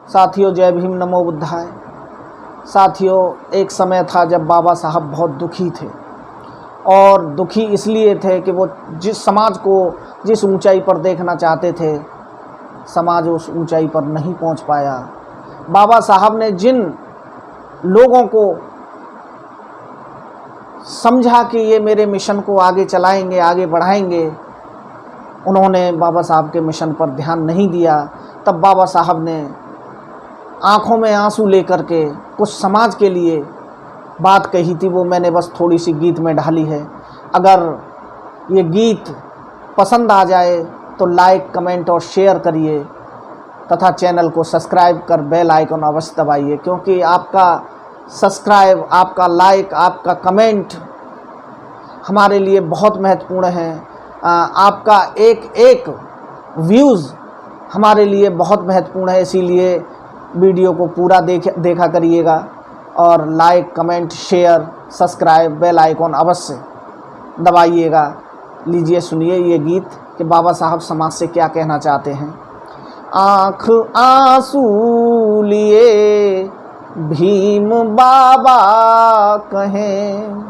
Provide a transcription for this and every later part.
साथियों, जय भीम, नमो बुद्धाय। साथियों, एक समय था जब बाबा साहब बहुत दुखी थे और दुखी इसलिए थे कि वो जिस समाज को जिस ऊंचाई पर देखना चाहते थे, समाज उस ऊंचाई पर नहीं पहुंच पाया। बाबा साहब ने जिन लोगों को समझा कि ये मेरे मिशन को आगे चलाएंगे, आगे बढ़ाएंगे, उन्होंने बाबा साहब के मिशन पर ध्यान नहीं दिया। तब बाबा साहब ने आँखों में आंसू लेकर के कुछ समाज के लिए बात कही थी। वो मैंने बस थोड़ी सी गीत में ढाली है। अगर ये गीत पसंद आ जाए तो लाइक, कमेंट और शेयर करिए तथा चैनल को सब्सक्राइब कर बेल आइकन अवश्य दबाइए, क्योंकि आपका सब्सक्राइब, आपका लाइक, आपका कमेंट हमारे लिए बहुत महत्वपूर्ण है। आपका एक एक व्यूज़ हमारे लिए बहुत महत्वपूर्ण है। इसीलिए वीडियो को पूरा देखा करिएगा और like, comment, share, subscribe, bell icon अवश्य दबाइएगा। लीजिए, सुनिए ये गीत कि बाबा साहब समाज से क्या कहना चाहते हैं। आँख आंसू लिए भीम बाबा कहें,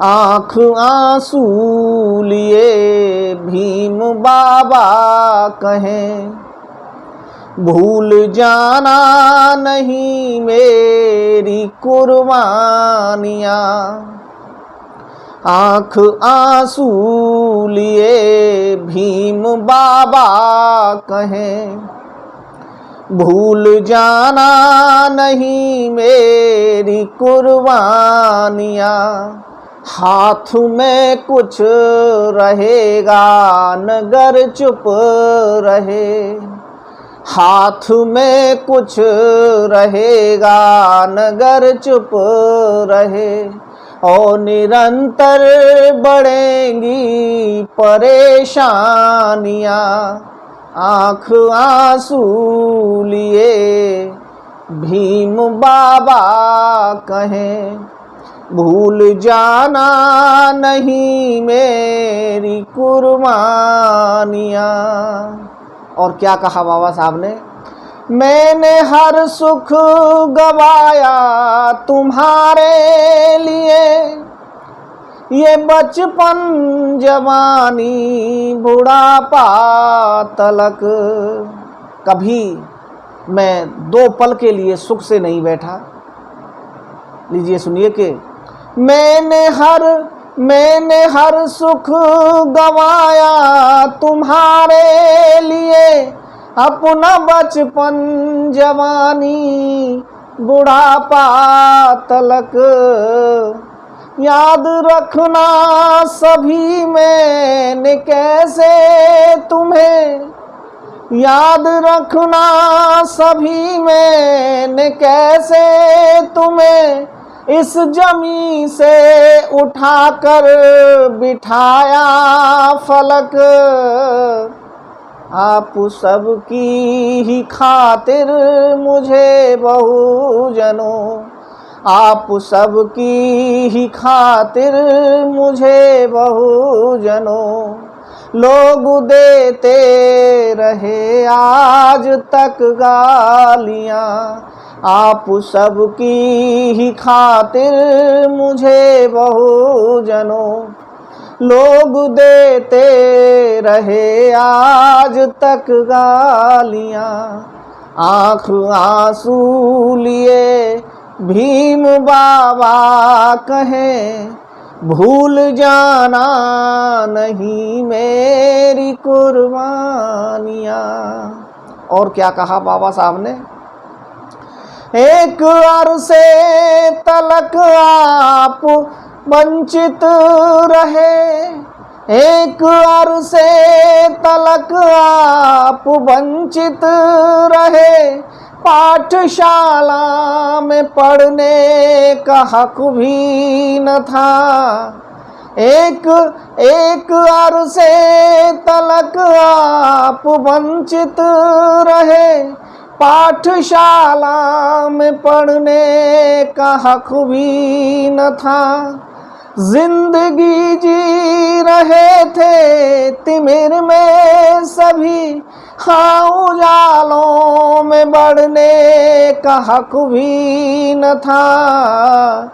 आँख आंसू लिए भीम बाबा कहें, भूल जाना नहीं मेरी कुर्बानियाँ। आँख आंसू लिए भीम बाबा कहें, भूल जाना नहीं मेरी कुर्बानियाँ। हाथ में कुछ रहेगा नगर चुप रहे, हाथ में कुछ रहेगा नगर चुप रहे, और निरंतर बढ़ेंगी परेशानियाँ। आँख आंसू लिए भीम बाबा कहें, भूल जाना नहीं मेरी कुर्बानियाँ। और क्या कहा बाबा साहब ने, मैंने हर सुख गवाया तुम्हारे लिए, ये बचपन जवानी बुढ़ापा तलक। कभी मैं 2 पल के लिए सुख से नहीं बैठा। लीजिए, सुनिए कि मैंने हर सुख गवाया तुम्हारे लिए, अपना बचपन जवानी बुढ़ापा तलक। याद रखना सभी मैंने कैसे तुम्हें, याद रखना सभी मैंने कैसे तुम्हें, इस जमी से उठाकर बिठाया फलक। आप सबकी ही खातिर मुझे बहुजनों, आप सबकी ही खातिर मुझे बहुजनों, लोग देते रहे आज तक गालियाँ। आप सबकी ही खातिर मुझे बहुजनों, लोग देते रहे आज तक गालियाँ। आँख आंसू लिए भीम बाबा कहें, भूल जाना नहीं मेरी कुर्बानियाँ। और क्या कहा बाबा साहब ने, एक अरसे तलक आप वंचित रहे, एक अरसे तलक आप वंचित रहे, पाठशाला में पढ़ने का हक भी न था। एक अरसे तलक आप वंचित रहे, पाठशाला में पढ़ने का हक भी न था। जिंदगी जी रहे थे तिमिर में सभी, हाँ उजालों में बढ़ने का हक भी न था,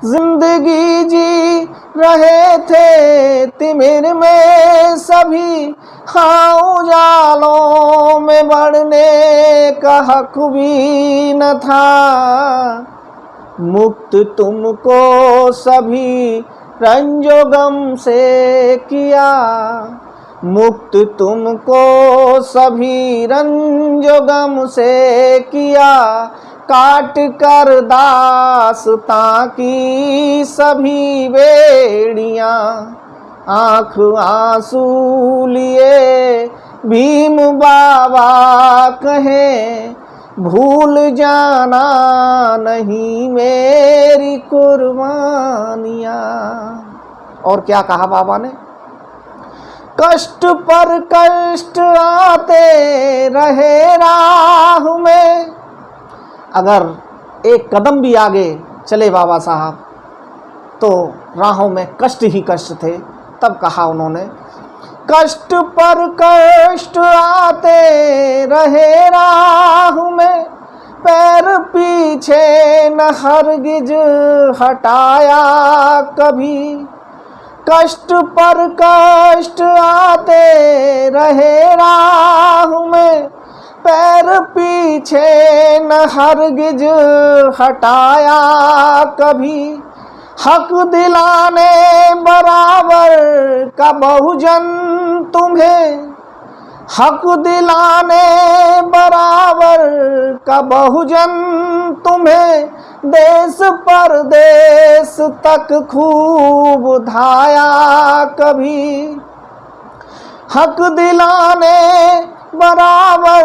जिंदगी जी रहे थे तिमिर में सभी, हाँ उजालों में बढ़ने का हक भी न था। मुक्त तुमको सभी रंजो गम से किया, मुक्त तुमको सभी रंजो गम से किया, काट कर दास्तां की सभी बेड़ियां, आँख आंसू लिए भीम बाबा कहें, भूल जाना नहीं मेरी कुर्बानियाँ। और क्या कहा बाबा ने, कष्ट पर कष्ट आते रहे राह में, अगर एक कदम भी आगे चले बाबा साहब तो राहों में कष्ट ही कष्ट थे। तब कहा उन्होंने, कष्ट पर कष्ट आते रहे राह में, पैर पीछे न हरगिज हटाया कभी, कष्ट पर कष्ट आते रहे राह में, पैर पीछे न हरगिज हटाया कभी, हक दिलाने बराबर का बहुजन तुम्हें, हक दिलाने बराबर का बहुजन तुम्हें, देश परदेश तक खूब धाया कभी, हक दिलाने बराबर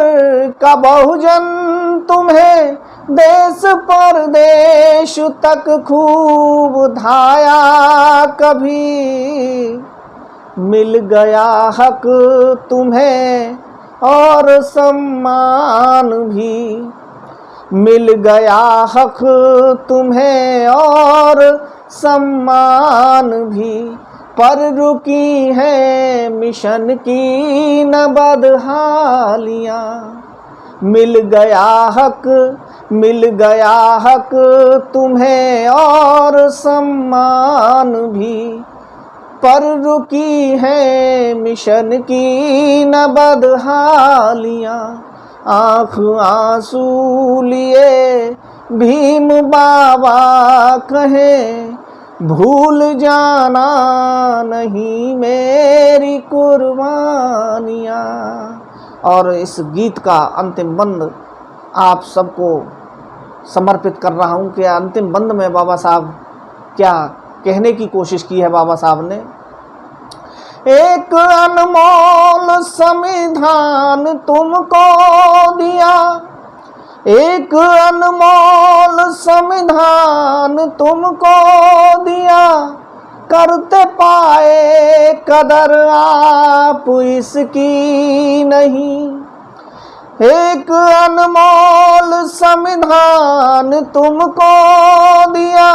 का बहुजन तुम्हें, देश परदेश तक खूब धाया कभी, मिल गया हक तुम्हें और सम्मान भी, मिल गया हक तुम्हें और सम्मान भी, पर रुकी है मिशन की न बदहालियाँ, मिल गया हक तुम्हें और सम्मान भी, पर रुकी है मिशन की न बदहालियाँ, आँख आंसू लिए भीम बाबा कहें, भूल जाना नहीं मेरी कुर्बानियाँ। और इस गीत का अंतिम बंद आप सबको समर्पित कर रहा हूँ कि अंतिम बंद में बाबा साहब क्या कहने की कोशिश की है। बाबा साहब ने एक अनमोल संविधान तुमको दिया, एक अनमोल संविधान तुमको दिया, करते पाए कदर आप इसकी नहीं, एक अनमोल संविधान तुमको दिया,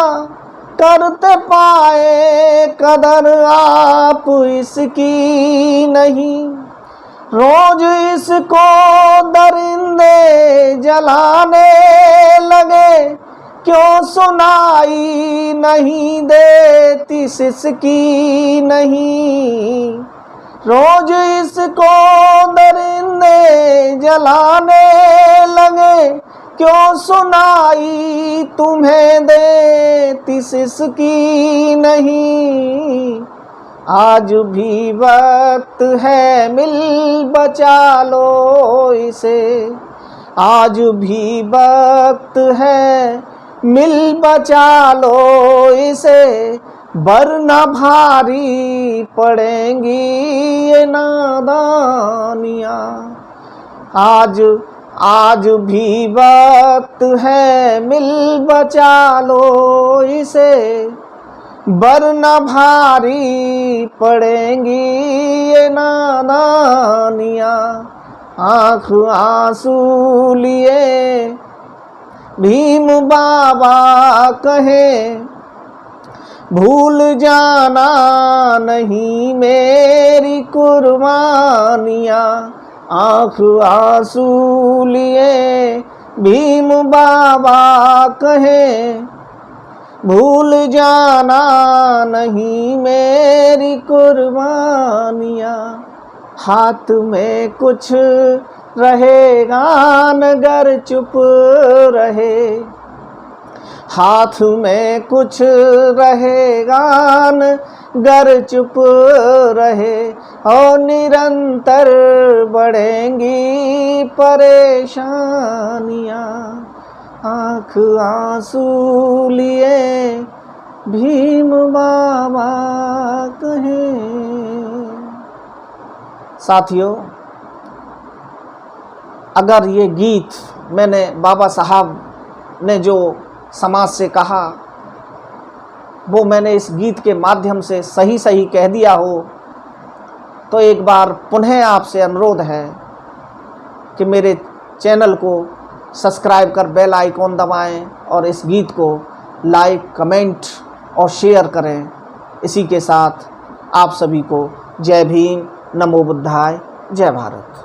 करते पाए कदर आप इसकी नहीं, रोज इसको दरिंदे जलाने लगे, क्यों सुनाई नहीं देती सिसकी नहीं, रोज इसको दरिंदे जलाने लगे, क्यों सुनाई तुम्हें देती सिसकी नहीं, आज भी वक्त है मिल बचा लो इसे, आज भी वक्त है मिल बचा लो इसे, वरना भारी पड़ेंगी ये नादानियाँ, आज भी वक्त है मिल बचा लो इसे, वरना भारी पड़ेंगी ये नादानियाँ, आँख आंसू लिए भीम बाबा कहे, भूल जाना नहीं मेरी कुर्बानियाँ, आँख आंसू लिए भीम बाबा कहे, भूल जाना नहीं मेरी कुर्बानियाँ। हाथ में कुछ रहेगा नगर चुप रहे, हाथ में कुछ रहेगा नगर चुप रहे, और निरंतर बढ़ेंगी परेशानियाँ। आँख आंसू लिए भीम बाबा कहे। साथियों, अगर ये गीत मैंने बाबा साहब ने जो समाज से कहा वो मैंने इस गीत के माध्यम से सही कह दिया हो, तो एक बार पुनः आपसे अनुरोध है कि मेरे चैनल को सब्सक्राइब कर बेल आइकॉन दबाएं और इस गीत को लाइक, कमेंट और शेयर करें। इसी के साथ आप सभी को जय भीम, नमो बुद्धाय, जय भारत।